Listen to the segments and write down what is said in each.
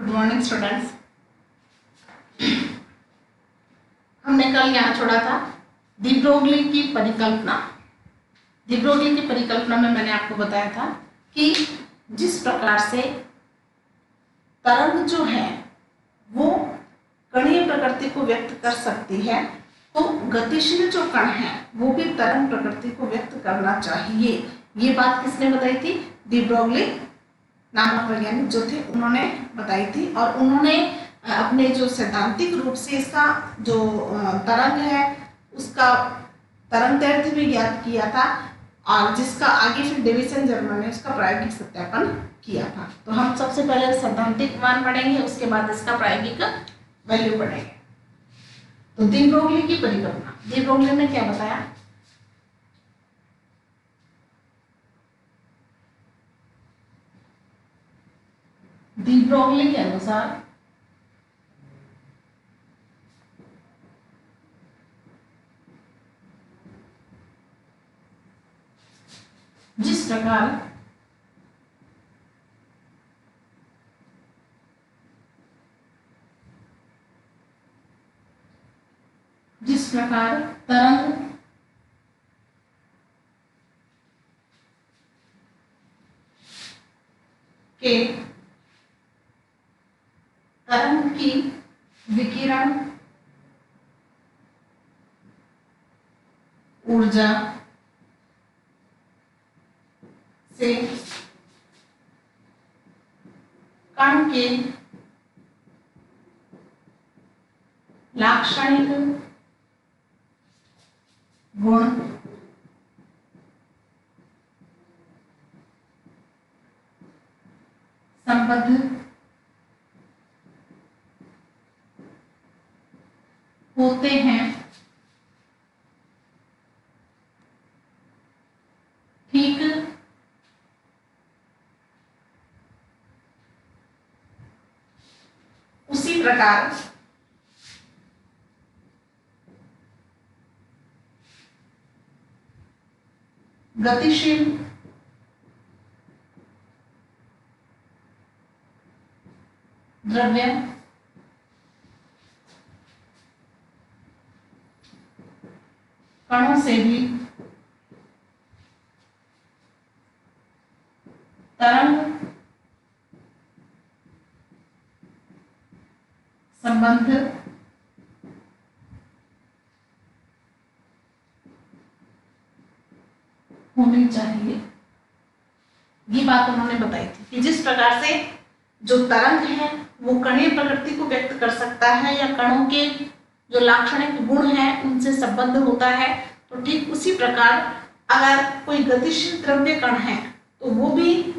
Morning students. हमने कल यहाँ छोड़ा था डी ब्रोगली की परिकल्पना। डी ब्रोगली की परिकल्पना में मैंने आपको बताया था कि जिस प्रकार से तरंग जो है वो कणीय प्रकृति को व्यक्त कर सकती है, तो गतिशील जो कण है वो भी तरंग प्रकृति को व्यक्त करना चाहिए। ये बात किसने बताई थी? डी ब्रोगली नामक वैज्ञानिक जो थे उन्होंने बताई थी। और उन्होंने अपने जो सैद्धांतिक रूप से इसका जो तरंग है उसका तरंग दैर्ध्य भी ज्ञात किया था, और जिसका आगे फिर डेविसन जर्मन ने उसका प्रायोगिक सत्यापन किया था। तो हम सबसे पहले सैद्धांतिक मान पढ़ेंगे, उसके बाद इसका प्रायोगिक वैल्यू पढ़ेंगे। तो डी ब्रोगली की परिकल्पना, डी ब्रोगली ने क्या बताया? डी ब्रोगली के अनुसार जिस प्रकार तरंग की विकिरण ऊर्जा से कण के लाक्षणिक गुण संबद्ध होते हैं, ठीक उसी प्रकार गतिशील द्रव्य कणों से भी तरंग संबंध होनी चाहिए। ये बात उन्होंने बताई थी कि जिस प्रकार से जो तरंग है वो कणीय प्रकृति को व्यक्त कर सकता है या कणों के जो लाक्षणिक गुण हैं उनसे संबद्ध होता है, तो ठीक उसी प्रकार अगर कोई गतिशील द्रव्य कण है तो वो भी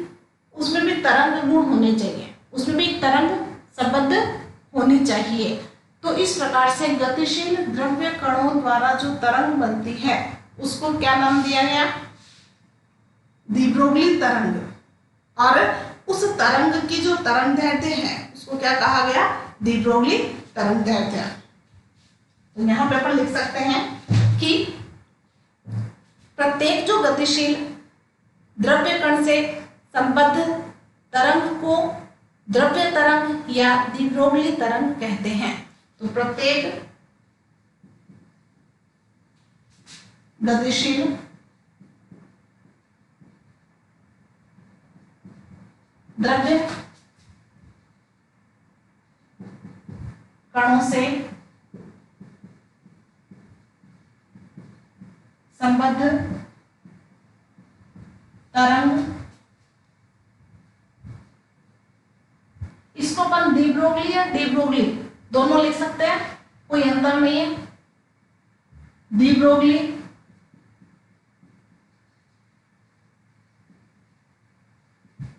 उसमें भी तरंग गुण होने चाहिए, उसमें भी तरंग संबद्ध होनी चाहिए। तो इस प्रकार से गतिशील द्रव्य कणों द्वारा जो तरंग बनती है उसको क्या नाम दिया गया? डी ब्रोगली तरंग। और उस तरंग की जो तरंग दैर्ध्य है उसको क्या कहा गया? डी ब्रोगली तरंग दैर्ध्य। तो यहाँ पे अपन लिख सकते हैं कि प्रत्येक जो गतिशील द्रव्य कण से संबद्ध तरंग को द्रव्य तरंग या डी ब्रोगली तरंग कहते हैं। तो प्रत्येक गतिशील द्रव्य कणों से संबद्ध तरंग, इसको अपन डी ब्रोगली या डी ब्रोगली दोनों लिख सकते हैं, कोई अंतर नहीं है। डी ब्रोगली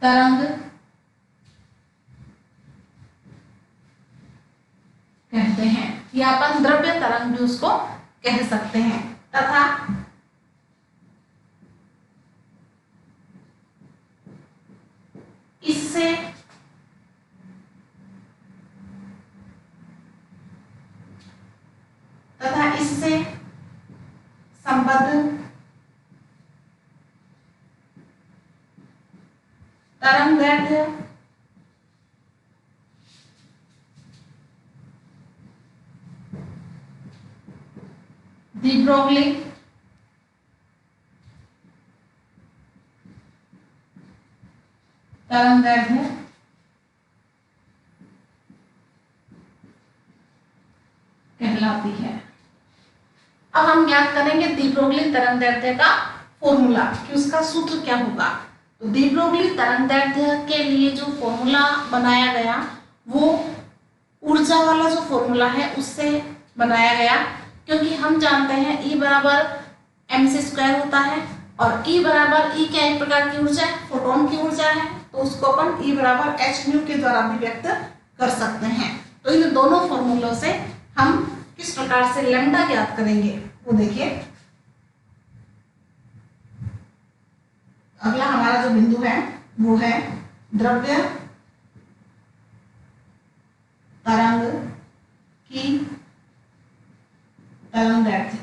तरंग कहते हैं, या अपन द्रव्य तरंग भी उसको कह सकते हैं। तथा इससे संबद्ध तरंग दैर्ध्य डी ब्रोगली तरंगदैर्ध्य कहलाती है। अब हम ज्ञात करेंगे डी ब्रोगली तरंगदैर्ध्य का फॉर्मूला कि उसका सूत्र क्या होगा। तो डी ब्रोगली तरंगदैर्ध्य के लिए जो फॉर्मूला बनाया गया वो ऊर्जा वाला जो फॉर्मूला है उससे बनाया गया, क्योंकि हम जानते हैं E बराबर mc² होता है और E बराबर E क्या एक प्रकार की ऊर्जा है, फोटोन की ऊर्जा है, तो उसको अपन E बराबर hν के द्वारा भी व्यक्त कर सकते हैं। तो इन दोनों फॉर्मूलों से हम किस प्रकार से लैम्डा ज्ञात करेंगे वो देखिए। अगला हमारा जो बिंदु है वो है द्रव्य तरंग की तरंगदैर्ध्य।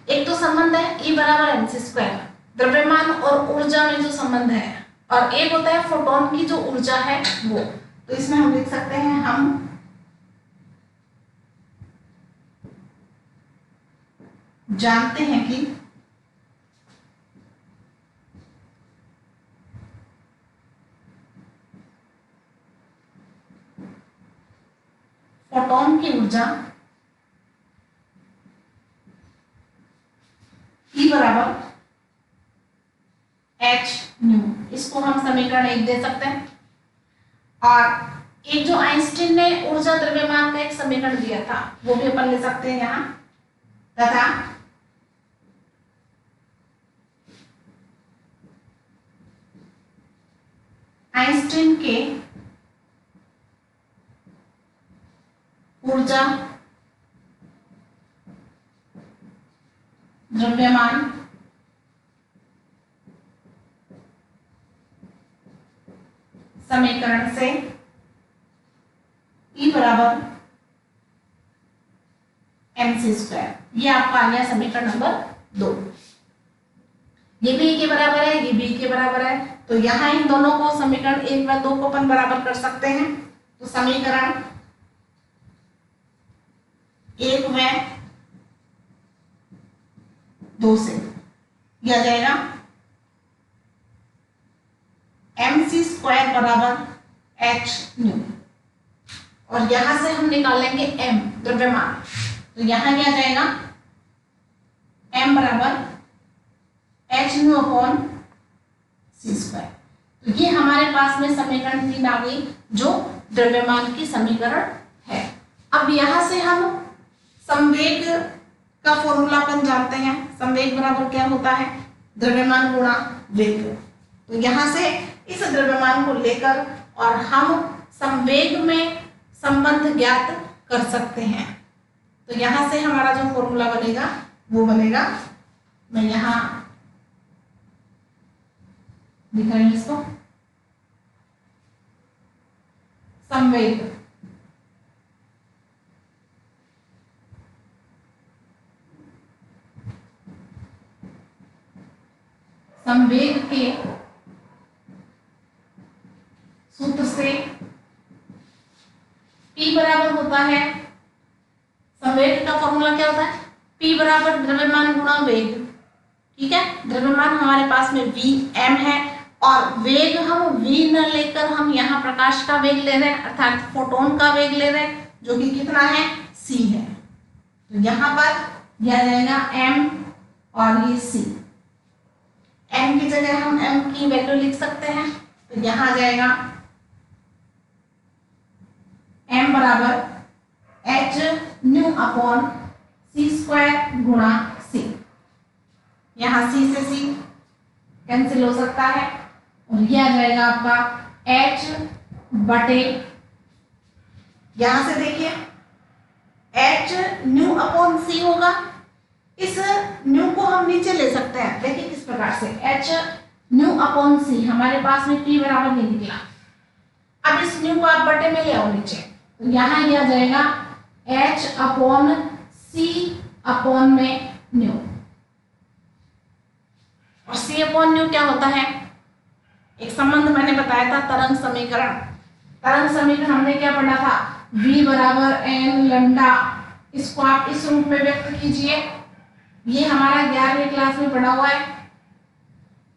एक तो संबंध है E बराबर mc², द्रव्यमान और ऊर्जा में जो संबंध है, और एक होता है फोटोन की जो ऊर्जा है वो। तो इसमें हम लिख सकते हैं, हम जानते हैं कि फोटोन की ऊर्जा E बराबर hν, इसको हम समीकरण 1 दे सकते हैं। और एक जो आइंस्टीन ने ऊर्जा द्रव्यमान का एक समीकरण दिया था वो भी अपन ले सकते हैं यहाँ, तथा आइंस्टीन के ऊर्जा द्रव्यमान समीकरण से E बराबर mc², ये आपका आ गया समीकरण नंबर 2। ये भी E के बराबर है, ये भी E के बराबर है, तो यहाँ इन दोनों को समीकरण 1 व 2 को अपन बराबर कर सकते हैं। तो समीकरण 1 व 2 से यह जाएगा mc² बराबर hν, और यहां से हम निकालेंगे m द्रव्यमान, तो यहां क्या जाएगा m बराबर hν/c²। तो ये हमारे पास में समीकरण 3 आ गई जो द्रव्यमान की समीकरण है। अब यहां से हम संवेग का फॉर्मूला अपन जानते हैं, संवेग बराबर क्या होता है, द्रव्यमान गुणा वेग। तो यहां से इस द्रव्यमान को लेकर और हम संवेग में संबंध ज्ञात कर सकते हैं। तो यहां से हमारा जो फॉर्मूला बनेगा वो बनेगा, मैं यहां लिख रही हूं इसको, संवेग संवेग के सूत्र से P बराबर होता है, संवेग का फॉर्मूला क्या होता है, P बराबर द्रव्यमान गुणा वेग। ठीक है, द्रव्यमान हमारे पास में Vm है और वेग हम v न लेकर हम यहाँ प्रकाश का वेग ले रहे हैं, अर्थात फोटोन का वेग ले रहे हैं, जो कि कितना है, c है। तो यहाँ पर यह जाएगा m और ये c, m की जगह हम m की वैल्यू लिख सकते हैं। तो यहाँ आ जाएगा m बराबर hν/c² गुणा c। यहाँ c से c कैंसिल हो सकता है और यह आ जाएगा आपका h/, यहां से देखिए hν/c होगा। इस न्यू को हम नीचे ले सकते हैं, देखिए किस प्रकार से, hν/c हमारे पास में p बराबर नहीं निकला। अब इस न्यू को आप बटे में ले आओ नीचे, तो यहाँ यह आ जाएगा h/c/ν, और c/ν क्या होता है, एक संबंध मैंने बताया था तरंग समीकरण। तरंग समीकरण हमने क्या पढ़ा था, v बराबर n लैम्डा। इसको आप इस रूप में व्यक्त कीजिए। ये हमारा 11वीं क्लास में पढ़ा हुआ है।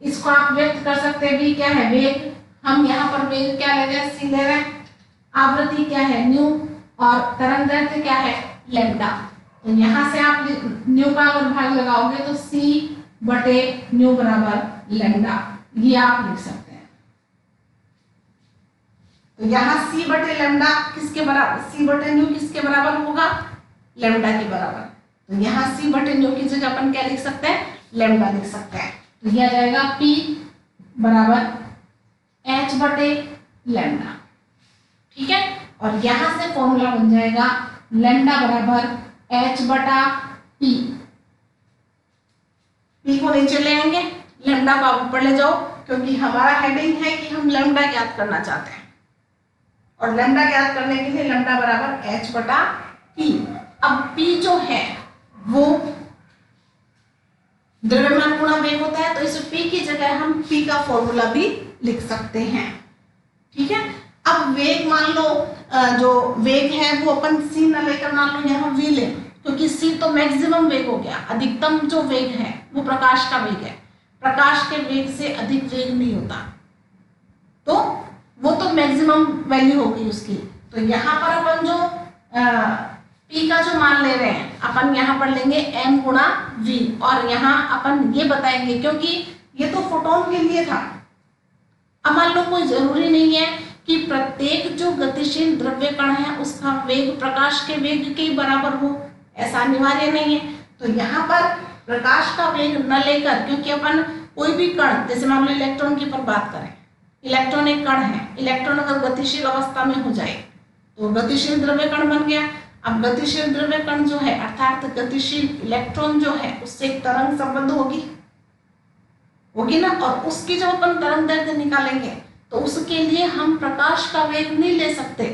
इसको आप व्यक्त कर सकते हैं। v क्या है, वेग। हम यहाँ पर वेग क्या ले रहे हैं, c ले रहे हैं। आवृत्ति क्या है, न्यू। और तरंग दैर्ध्य क्या है, लैम्डा। तो यहाँ से आप न्यू का अगर भाग लगाओगे तो c बटे न्यू बराबर लैम्डा, ये आप लिख सकते हैं। तो यहाँ c बटे लैम्डा किसके बराबर, c बटे न्यू किसके बराबर होगा, लैम्डा के बराबर। तो यहाँ c बटे न्यू की जगह अपन क्या लिख सकते हैं, लैम्डा लिख सकते हैं। तो यह आ जाएगा p बराबर h बटे लैम्डा। ठीक है, और यहां से फॉर्मूला बन जाएगा लैम्डा बराबर h बटा p। p को नीचे ले आएंगे, लैम्डा को आप ऊपर ले जाओ, क्योंकि हमारा हेडिंग है कि हम लैम्डा ज्ञात करना चाहते हैं। और लैम्डा ज्ञात करने के लिए लैम्डा बराबर h बटा p। अब p जो है वो द्रव्यमान गुणा वेग होता है, तो इस p की जगह हम p का फॉर्मूला भी लिख सकते हैं। ठीक है, अब वेग मान लो, जो वेग है वो अपन c न लेकर मान लो यहाँ v ले, क्योंकि c तो मैक्सिमम वेग हो गया। अधिकतम जो वेग है वो प्रकाश का वेग है। प्रकाश के वेग से अधिक वेग नहीं होता, तो वो तो मैक्सिमम वैल्यू हो गई उसकी। तो यहाँ पर अपन जो p का जो मान ले रहे हैं, अपन यहाँ पर लेंगे m गुणा v, और यहाँ अपन ये बताएंगे, क्योंकि ये तो फोटोन के लिए था। अब मान लो कोई जरूरी नहीं है कि प्रत्येक जो गतिशील द्रव्य कण है उसका वेग प्रकाश के वेग के बराबर हो, ऐसा अनिवार्य नहीं है। तो यहाँ पर प्रकाश का वेग न लेकर, क्योंकि अपन कोई भी कण, जैसे मान लो इलेक्ट्रॉन की पर बात करें, इलेक्ट्रॉन एक कण है। इलेक्ट्रॉन अगर गतिशील अवस्था में हो जाए तो गतिशील द्रव्य कण बन गया। अब गतिशील द्रव्य कण जो है, अर्थात गतिशील इलेक्ट्रॉन जो है, उससे एक तरंग संबंध होगी ना, और उसकी जब अपन तरंग दैर्ध्य निकालेंगे तो उसके लिए हम प्रकाश का वेग नहीं ले सकते,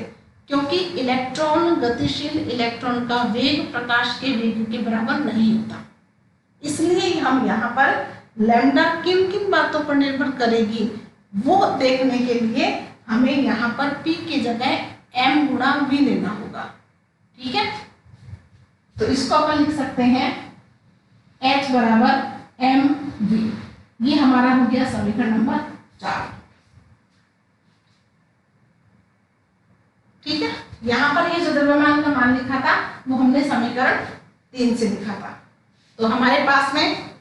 क्योंकि इलेक्ट्रॉन गतिशील इलेक्ट्रॉन का वेग प्रकाश के वेग के बराबर नहीं होता। इसलिए हम यहाँ पर लैम्डा किन किन बातों पर निर्भर करेगी वो देखने के लिए हमें यहाँ पर p की जगह m गुणा v लेना होगा। ठीक है, तो इसको अपन लिख सकते हैं h बराबर mv। ये हमारा हो गया समीकरण नंबर 4। ठीक है, यहाँ पर ये जो द्रव्यमान का मान लिखा था वो हमने समीकरण 3 से लिखा था। तो हमारे पास में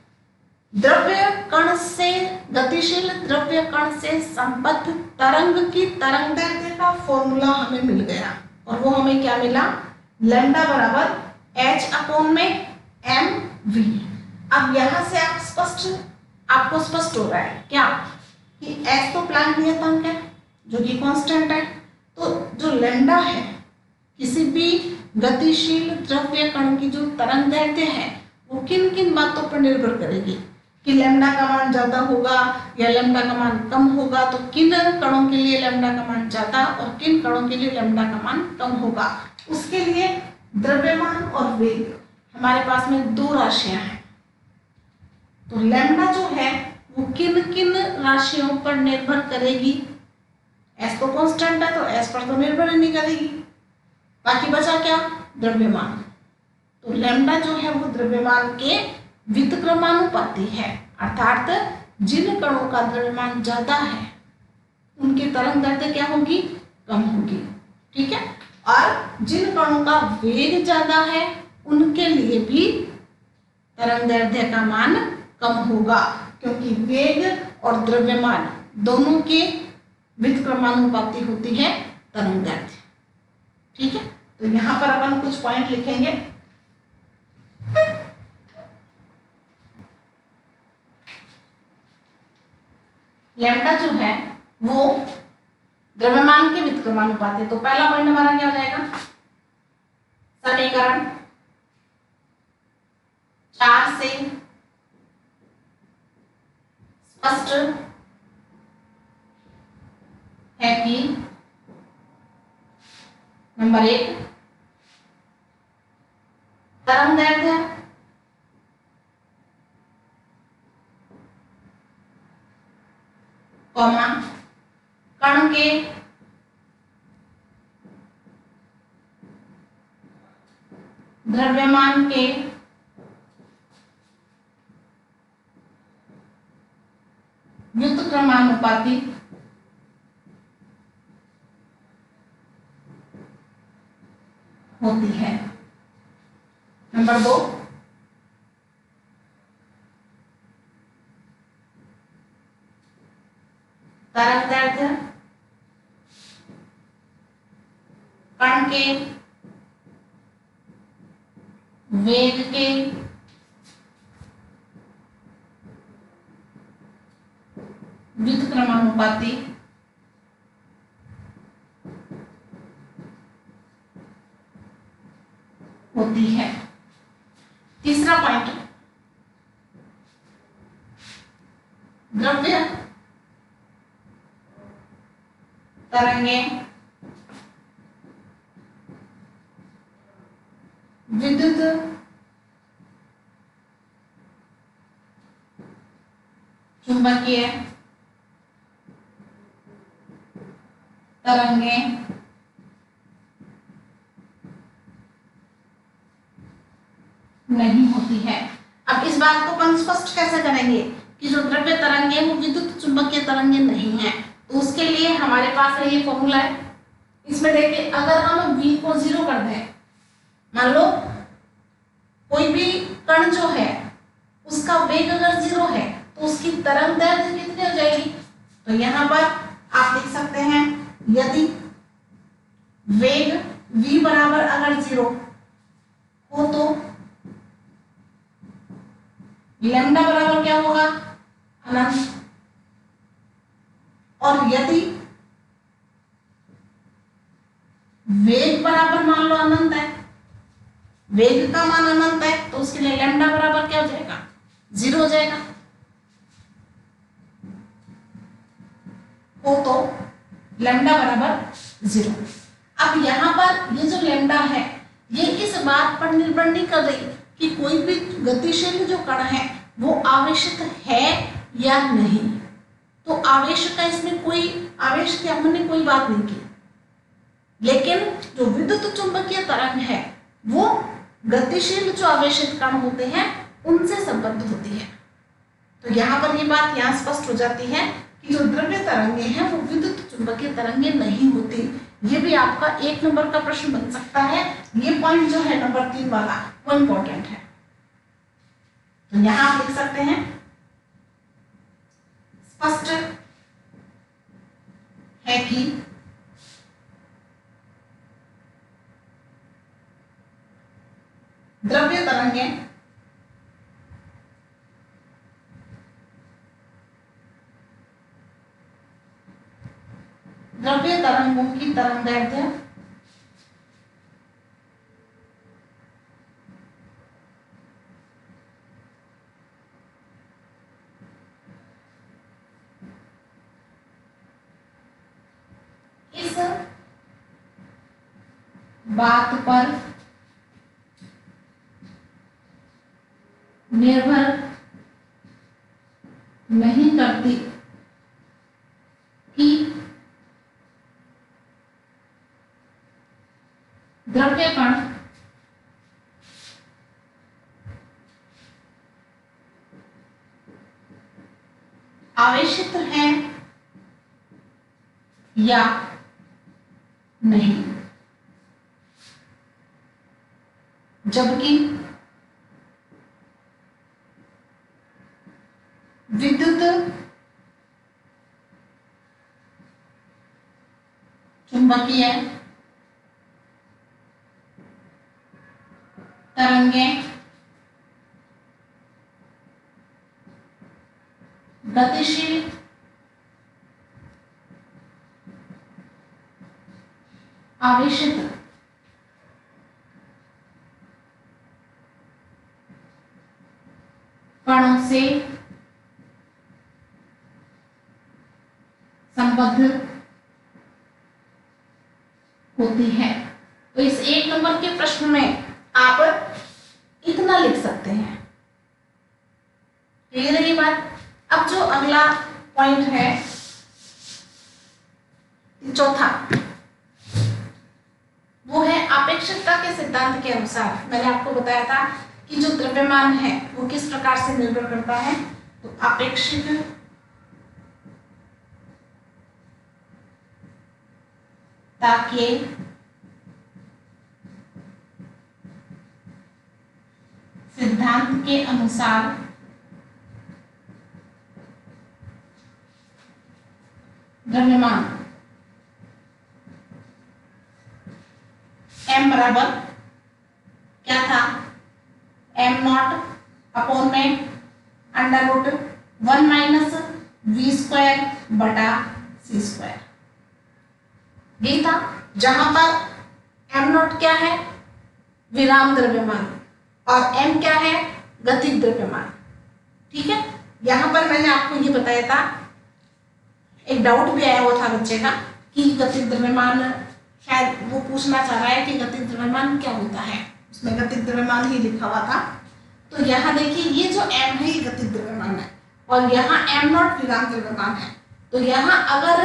द्रव्य कण से, गतिशील द्रव्य कण से संबद्ध तरंग की तरंग दैर्ध्य का फॉर्मूला हमें मिल गया, और वो हमें क्या मिला, लैम्डा बराबर h अपॉन में mv। अब यहाँ से आपको स्पष्ट हो रहा है क्या, कि h तो प्लैंक नियतांक है जो कि कांस्टेंट है। तो जो लैम्डा है, किसी भी गतिशील द्रव्य कण की जो तरंग दैर्ध्य है वो किन किन बातों पर निर्भर करेगी, कि लैम्डा का मान ज्यादा होगा या लैम्डा का मान कम होगा। तो किन कणों के लिए लैम्डा का मान ज्यादा और किन कणों के लिए लैम्डा का मान कम होगा, उसके लिए द्रव्यमान और वेग हमारे पास में दो राशियां हैं। तो लैम्डा जो है वो किन किन राशियों पर निर्भर करेगी, एस तो कांस्टेंट है तो एस पर तो निर्भर नहीं करेगी। बाकी बचा क्या, द्रव्यमान। तो लैम्डा जो है वो द्रव्यमान के व्युत्क्रमानुपाती है, अर्थात जिन कणों का द्रव्यमान ज्यादा है उनकी तरंग दैर्ध्य क्या होगी, कम होगी। ठीक है, और जिन कणों का वेग ज्यादा है उनके लिए भी तरंग दैर्ध्य का मान कम होगा, क्योंकि वेग और द्रव्यमान दोनों के व्युत्क्रमानुपाती होती है तरंग दैर्ध्य। ठीक है, तो यहाँ पर अपन कुछ पॉइंट लिखेंगे। लैम्डा जो है वो द्रव्यमान के व्युत्क्रमानुपाती। तो पहला पॉइंट हमारा क्या हो जाएगा, समीकरण 4 से स्पष्ट है कि नंबर 1, तरंग दैर्ध्य कॉमा कण के द्रव्यमान के व्युत्क्रमानुपाती होती है। नंबर 2, तरंग दैर्ध्य कण के वेग के व्युत्क्रमानुपाती होती है। तीसरा पॉइंट, द्रव्य तरंगें विद्युत चुंबकीय तरंगें नहीं होती है। अब इस बात को अपन स्पष्ट कैसे करेंगे कि जो द्रव्य तरंगे वो विद्युत चुंबकीय तरंगे नहीं है, तो उसके लिए हमारे पास है ये फॉर्मूला है। इसमें देखिए, अगर हम v को 0 कर दें, मान लो कोई भी कण जो है उसका वेग अगर 0 है तो उसकी तरंग दैर्ध्य कितनी हो जाएगी? तो यहाँ पर आप लिख सकते हैं, यदि वेग v बराबर अगर 0 हो तो लैम्डा बराबर क्या होगा? अनंत। और यदि वेग बराबर मान लो अनंत है, वेग का मान अनंत है, तो उसके लिए लैम्डा बराबर क्या हो जाएगा? 0 हो जाएगा। हो तो लैम्डा बराबर 0। अब यहाँ पर ये जो लैम्डा है ये इस बात पर निर्भर नहीं कर रही कि कोई भी गतिशील जो कण है वो आवेशित है या नहीं। तो आवेश का इसमें कोई आवेश की हमने कोई बात नहीं की, लेकिन जो विद्युत चुंबकीय तरंग है वो गतिशील जो आवेशित कण होते हैं उनसे संबद्ध होती है। तो यहाँ पर ये बात यहाँ स्पष्ट हो जाती है कि जो द्रव्य तरंगे हैं वो विद्युत चुंबकीय तरंगे नहीं होती। ये भी आपका 1 नंबर का प्रश्न बन सकता है। ये पॉइंट जो है नंबर 3 वाला वो इंपॉर्टेंट है। तो यहाँ आप लिख सकते हैं, स्पष्ट है कि द्रव्य तरंगे द्रव्य तरंगों की तरंगदैर्ध्य इस बात पर निर्भर नहीं करती कि द्रव्य कण आवेशित हैं या नहीं, जबकि विद्युत चुंबकीय तरंगें गतिशील आवेशित कणों से संबद्ध होती है। तो इस 1 नंबर के प्रश्न में आप इतना लिख सकते हैं। क्लियर है ये बात? अब जो अगला पॉइंट है चौथा वो है अपेक्षिकता के सिद्धांत के अनुसार मैंने आपको बताया था कि जो द्रव्यमान है वो किस प्रकार से निर्भर करता है। तो अपेक्षिकता के सिद्धांत के अनुसार द्रव्यमान m बराबर क्या था, m नॉट अपॉन में under root 1 minus v square बटा सी स्क्वायर, यही था। जहां पर m नॉट क्या है, विराम द्रव्यमान, और m क्या है, गतिज द्रव्यमान। ठीक है, यहां पर मैंने आपको ये बताया था, एक डाउट भी आया हुआ था बच्चे का कि गतिज द्रव्यमान, शायद वो पूछना चाह रहा है कि गतिज द्रव्यमान क्या होता है, उसमें गतिज द्रव्यमान ही लिखा हुआ था। तो यहाँ देखिए ये जो m है ये गतिज द्रव्यमान है और यहाँ m नॉट विराम द्रव्यमान है। तो यहाँ अगर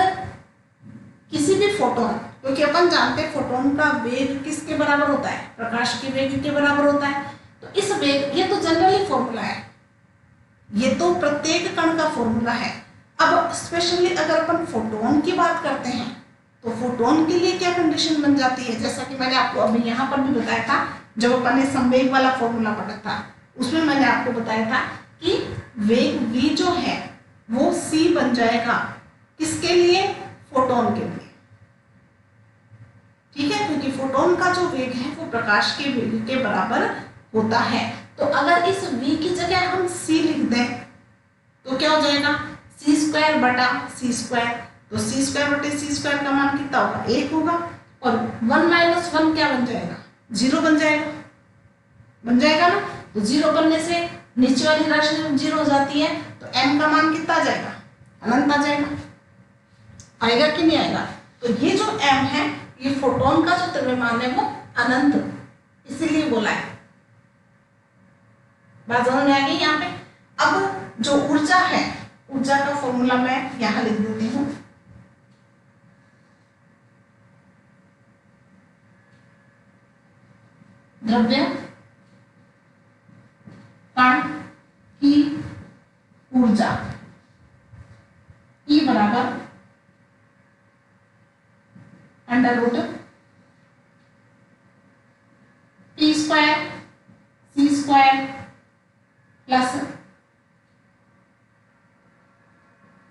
किसी भी फोटोन, क्योंकि अपन जानते हैं फोटोन का वेग किसके बराबर होता है, प्रकाश के वेग के बराबर होता है। तो इस वेग, ये तो जनरली फॉर्मूला है, ये तो प्रत्येक कण का फॉर्मूला है। अब स्पेशली अगर अपन फोटोन की बात करते हैं तो फोटोन के लिए क्या कंडीशन बन जाती है, जैसा कि मैंने आपको अभी यहाँ पर भी बताया था, जब अपन ने संवेग वाला फॉर्मूला पढ़ा था उसमें मैंने आपको बताया था कि वेग v जो है वो c बन जाएगा, किसके लिए, फोटोन के लिए। ठीक है, क्योंकि फोटोन का जो वेग है वो प्रकाश के वेग के बराबर होता है। तो अगर इस v की जगह हम c लिख दें तो क्या हो जाएगा, सी स्क्वायर बटा सी स्क्वायर। तो सी स्क्वायर बटे सी स्क्वायर का मान कितना होगा, 1 होगा, और 1 माइनस 1 क्या बन जाएगा, 0 बन जाएगा, बन जाएगा ना। तो 0 बनने से नीचे वाली राशि 0 हो जाती है, तो m का मान कितना आ जाएगा, अनंत आ जाएगा, आएगा कि नहीं आएगा। तो ये जो m है ये फोटोन का जो द्रव्यमान है वो अनंत, इसीलिए बोला है। बात समझ में आ गई यहाँ पे। अब जो ऊर्जा है, ऊर्जा का फॉर्मूला मैं यहां लिख देती हूं। द्रव्य कण की ऊर्जा E बराबर under root t square c square plus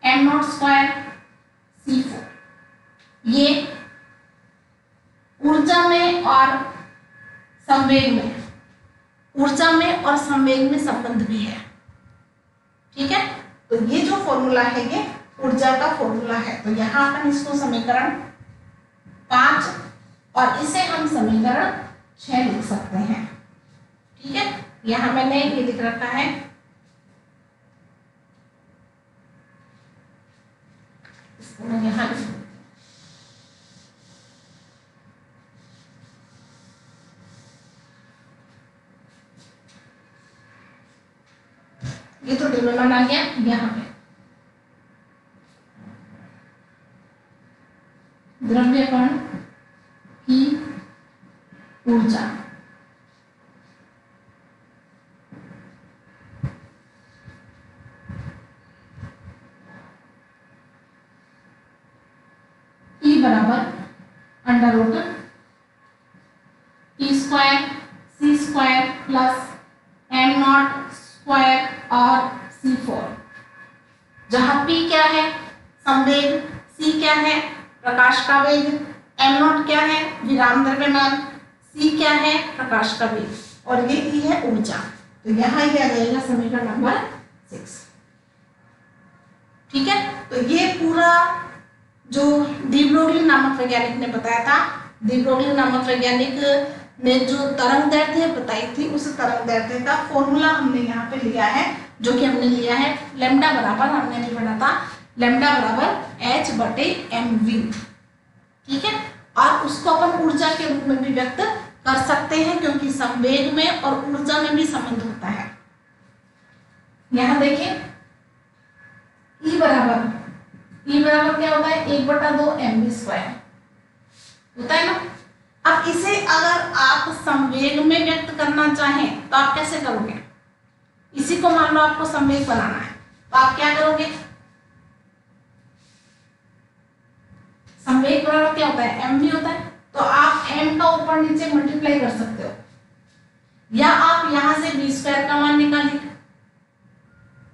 m naught square c4। ये ऊर्जा में और संवेग में, ऊर्जा में और संवेग में संबंध भी है। ठीक है, तो ये जो फॉर्मूला है ये ऊर्जा का फॉर्मूला है। तो यहां अपन इसको समीकरण 5 और इसे हम समीकरण 6 लिख सकते हैं। ठीक है, यहां मैंने ये लिख रखा है, यहाँ ये तो द्रव्यमान आ गया, यहाँ पे द्रव्य कण की ऊर्जा E बराबर under root t square c square plus m naught square और c4, जहां p क्या है, संवेग, c क्या है, प्रकाश का वेग, m नॉट क्या है, विराम द्रव्यमान, c क्या है, प्रकाश का वेग, और ये E है ऊर्जा। तो यहाँ ये आ जाएगा समीकरण नंबर 6। ठीक है, तो ये पूरा जो डी ब्रोगली नामक वैज्ञानिक ने बताया था, डी ब्रोगली नामक वैज्ञानिक ने जो तरंग दैर्ध्य बताई थी उस तरंग दैर्ध्य का फॉर्मूला हमने यहाँ पे लिया है, जो कि हमने लिया है लैम्डा बराबर, हमने नहीं पढ़ा था, लैम्डा बराबर h बटे mv। ठीक है, और उसको अपन ऊर्जा के रूप में भी व्यक्त कर सकते हैं, क्योंकि संवेग में और ऊर्जा में भी संबंध होता है। यहाँ देखिए E बराबर बराबर क्या होता है 1/2 mv² होता है ना। अब इसे अगर आप संवेग में व्यक्त करना चाहें तो आप कैसे करोगे, इसी को मान लो आपको संवेग बनाना है तो आप क्या करोगे, संवेग बराबर क्या होता है mv होता है, तो आप m का ऊपर नीचे मल्टीप्लाई कर सकते हो, या आप यहां से v² का मान निकालिए,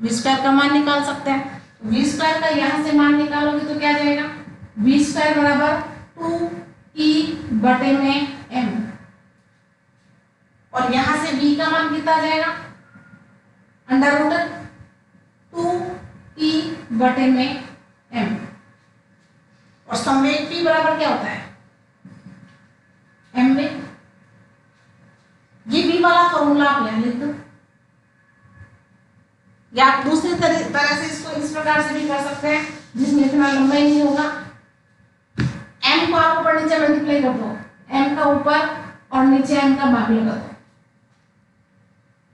v² का मान निकाल सकते हैं। v² का यहां से मान निकालोगे तो क्या जाएगा, v² बराबर 2e/m, और यहां से v का मान कितना जाएगा √2e/m, और संवेग p बराबर क्या होता है mv। ये v वाला फॉर्मूला आप यहाँ लिख दो, या आप दूसरी तरह से इसको इस प्रकार से भी कर सकते हैं जिसमें इतना लंबा ही नहीं होगा। m को आप ऊपर नीचे मल्टीप्लाई कर दो, m का ऊपर और नीचे m का भाग लगा दो,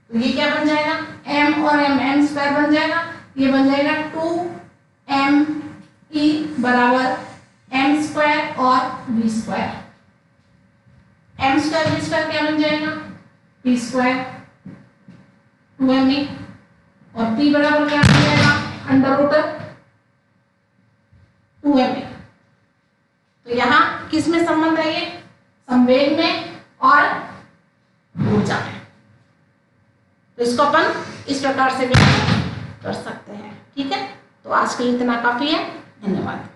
तो ये क्या बन जाएगा m और m² बन जाएगा, ये बन जाएगा 2me बराबर m² और v², m² v² क्या बन जाएगा p² 2me, और p बराबर क्या बन जाएगा √2me। तो यहाँ किस में संबंध है, ये संवेग में और ऊर्जा में, तो इसको अपन इस प्रकार से भी कर सकते हैं। ठीक है, तो आज के लिए इतना काफी है, धन्यवाद।